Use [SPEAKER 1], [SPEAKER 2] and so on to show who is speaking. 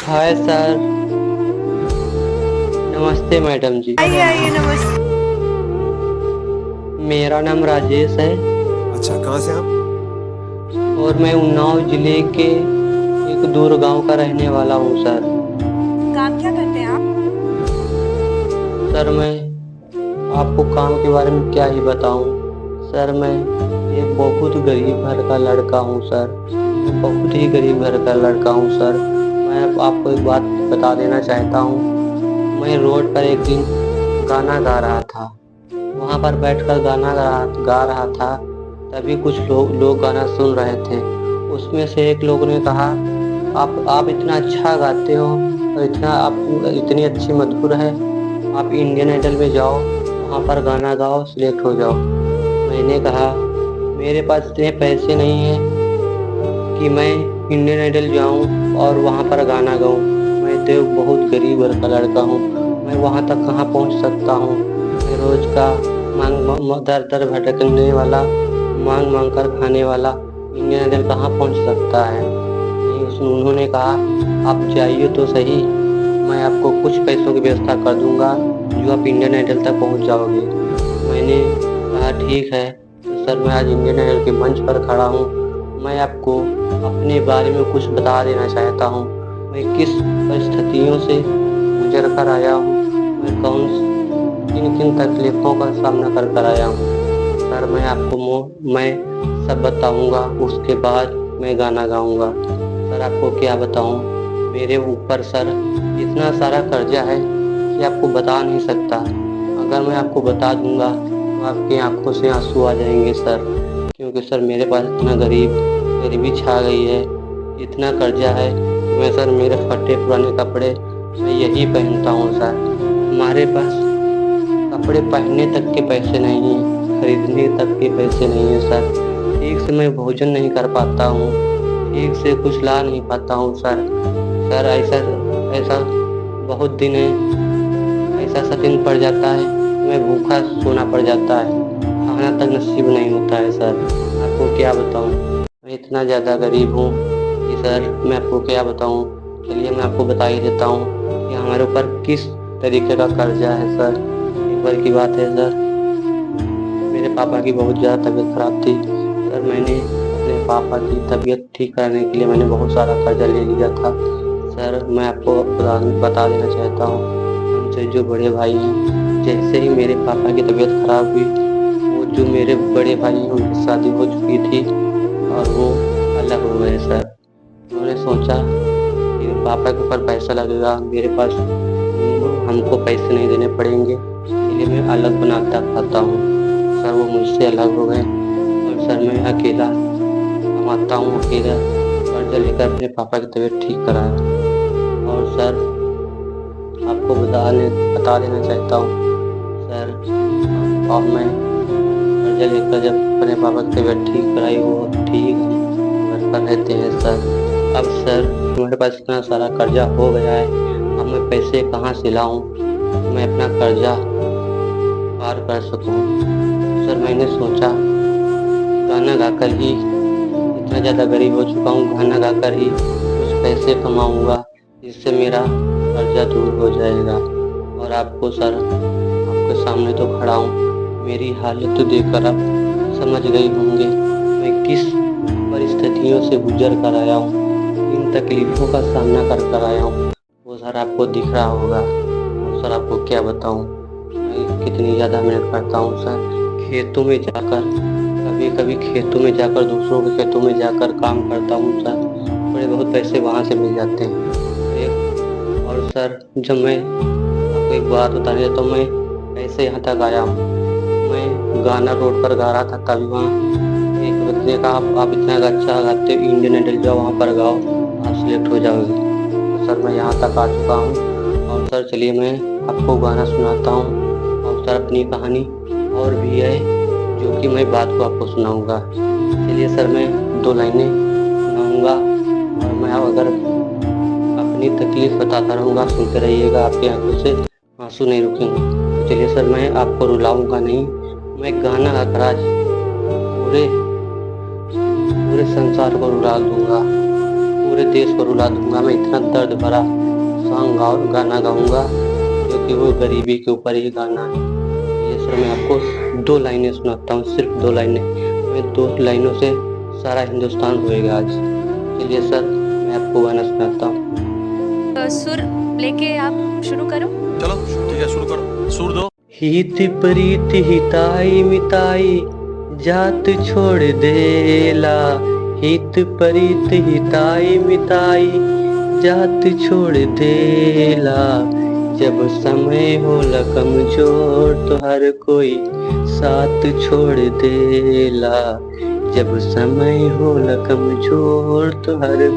[SPEAKER 1] Hi sir. नमस्ते madam जी।
[SPEAKER 2] आइए आइए, नमस्ते।
[SPEAKER 1] मेरा नाम राजेश है
[SPEAKER 3] अच्छा, कहाँ से आप?
[SPEAKER 1] और मैं उन्नाव जिले के एक दूर गांव का रहने वाला हूँ सर।
[SPEAKER 2] काम क्या करते हैं आप?
[SPEAKER 1] सर मैं आपको काम के बारे में क्या ही बताऊं। सर मैं एक बहुत गरीब घर का लड़का हूँ सर। मैं बहुत ही गरीब घर का लड़का हूँ सर। मैं आपको एक बात बता देना चाहता हूँ। मैं रोड पर एक दिन गाना गा रहा था। वहां पर बैठकर गाना गा रहा था। तभी कुछ लोग गाना सुन रहे थे। उसमें से एक लोग ने कहा, आप इतना अच्छा गाते हो और आप इतनी अच्छी मधुर है। आप इंडियन आइडल में जाओ, वहां पर गाना गाओ, सिलेक्ट हो जाओ। मैंने कहा, मेरे पास इतने पैसे नहीं हैं कि मैं इंडियन आइडल जाऊं और वहां पर गाना गाऊं। मैं तो बहुत गरीब घर का लड़का हूं। मैं वहां तक कहाँ पहुंच सकता हूं। मैं रोज का दर दर भटकने वाला, मांग मांग कर खाने वाला इंडियन आइडल कहाँ पहुंच सकता है। नहीं, उन्होंने कहा, आप जाइए तो सही, मैं आपको कुछ पैसों की व्यवस्था कर दूंगा जो आप इंडियन आइडल तक पहुंच जाओगे। मैंने कहा ठीक है। तो सर मैं आज इंडियन आइडल के मंच पर खड़ा हूँ। मैं आपको अपने बारे में कुछ बता देना चाहता हूँ। मैं किस परिस्थितियों से गुजर कर आया हूँ। मैं किन किन तकलीफों का सामना कर कर आया हूँ। सर मैं सब बताऊंगा, उसके बाद मैं गाना गाऊंगा। सर आपको क्या बताऊं, मेरे ऊपर सर इतना सारा कर्जा है कि आपको बता नहीं सकता। अगर मैं आपको बता दूंगा तो आपकी आंखों से आंसू आ जाएंगे सर। क्योंकि सर मेरे पास इतना गरीबी छा गई है, इतना कर्जा है कि मैं सर मेरे फटे पुराने कपड़े मैं यही पहनता हूँ सर। हमारे पास कपड़े पहनने तक के पैसे नहीं हैं, खरीदने तक के पैसे नहीं हैं सर। ठीक से मैं भोजन नहीं कर पाता हूँ, ठीक से कुछ ला नहीं पाता हूँ सर। सर ऐसा ऐसा बहुत दिन है, ऐसा ऐसा दिन पड़ जाता है, मैं भूखा सोना पड़ जाता है, खाना तक नसीब नहीं होता है सर। आपको क्या बताऊँ, मैं इतना ज़्यादा गरीब हूँ कि सर मैं आपको क्या बताऊँ। चलिए मैं आपको बता ही देता हूँ कि हमारे ऊपर किस तरीके का कर्जा है सर। एक बार की बात है सर, मेरे पापा की बहुत ज़्यादा तबीयत खराब थी सर। मैंने अपने पापा की तबीयत ठीक करने के लिए मैंने बहुत सारा कर्जा ले लिया था सर। मैं आपको बता देना चाहता हूँ, हमसे जो बड़े भाई हैं, जैसे ही मेरे पापा की तबीयत खराब हुई, वो जो मेरे बड़े भाई हैं उनकी शादी हो चुकी थी और वो अलग हो गए सर। उन्होंने सोचा कि पापा के ऊपर पैसा लगेगा, मेरे पास हमको पैसे नहीं देने पड़ेंगे, इसलिए मैं अलग बनाता खाता हूँ। सर वो मुझसे अलग हो गए और सर मैं अकेला कमाता हूँ, अकेला कर्जा लेकर अपने पापा की तबीयत ठीक कराया। और सर आपको बता देना चाहता हूँ सर, अब मैं कर्जा लेकर जब अपने पापा की तबीयत ठीक कराई, वो ठीक है, घर पर रहते हैं सर। अब सर हमारे पास इतना सारा कर्जा हो गया है, अब मैं पैसे कहाँ से लाऊं कि मैं अपना कर्जा पार कर सकूं। सर मैंने सोचा गाना गाकर ही, इतना ज़्यादा गरीब हो चुका हूँ, गाना गाकर ही कुछ पैसे कमाऊंगा जिससे मेरा कर्जा दूर हो जाएगा। और आपको सर आपके सामने तो खड़ा हूँ, मेरी हालत तो देखकर आप समझ गए होंगे मैं किस परिस्थितियों से गुजर कर आया हूँ, किन तकलीफ़ों का सामना कर कर आया हूँ, वो सर आपको दिख रहा होगा। और सर आपको क्या बताऊँ, मैं कितनी ज़्यादा मेहनत करता हूँ सर। खेतों में जाकर, कभी कभी खेतों में जाकर, दूसरों के खेतों में जाकर काम करता हूँ सर। थोड़े बहुत पैसे वहाँ से मिल जाते हैं और सर जब मैं आपको एक बात बताने तो मैं कैसे यहाँ तक आया हूँ। मैं गाना रोड पर गा रहा था, तभी वहाँ एक व्यक्ति ने कहा, आप इतना अच्छा गाते हो, इंडियन आइडल जाओ, वहाँ पर गाओ, आप सिलेक्ट हो जाओगे। तो सर मैं यहाँ तक आ चुका हूँ। और सर चलिए मैं आपको गाना सुनाता हूँ और सर अपनी कहानी और भी है जो कि मैं बात को आपको सुनाऊंगा। चलिए सर मैं दो लाइनें सुनाऊंगा और मैं अगर अपनी तकलीफ बताता रहूँगा, सुनते रहिएगा, आपकी आंखों से आंसू नहीं रुकेंगे। तो चलिए सर मैं आपको रुलाऊंगा नहीं, मैं गाना गाकर आज पूरे पूरे संसार को रुला दूंगा, पूरे देश को रुला दूंगा। मैं इतना दर्द भरा सॉन्ग और गाना गाऊंगा क्योंकि वो गरीबी के ऊपर ही गाना है। ये सर मैं आपको 2 लाइनें सुनाता हूँ, सिर्फ 2 लाइनें। मैं 2 लाइनों से सारा हिंदुस्तान होएगा आज। चलिए सर मैं आपको गाना सुनाता हूँ।
[SPEAKER 2] तो सुर लेके आप शुरू करो।
[SPEAKER 3] चलो ठीक है, शुरू करो, सुर दो।
[SPEAKER 1] हित प्रीत हिताई मिताई जात छोड़ देला, हित प्रीत हिताई मिताई जात छोड़ देला। जब समय होला कमजोर तो हर कोई साथ छोड़ देला, जब समय होला कमजोर तो हर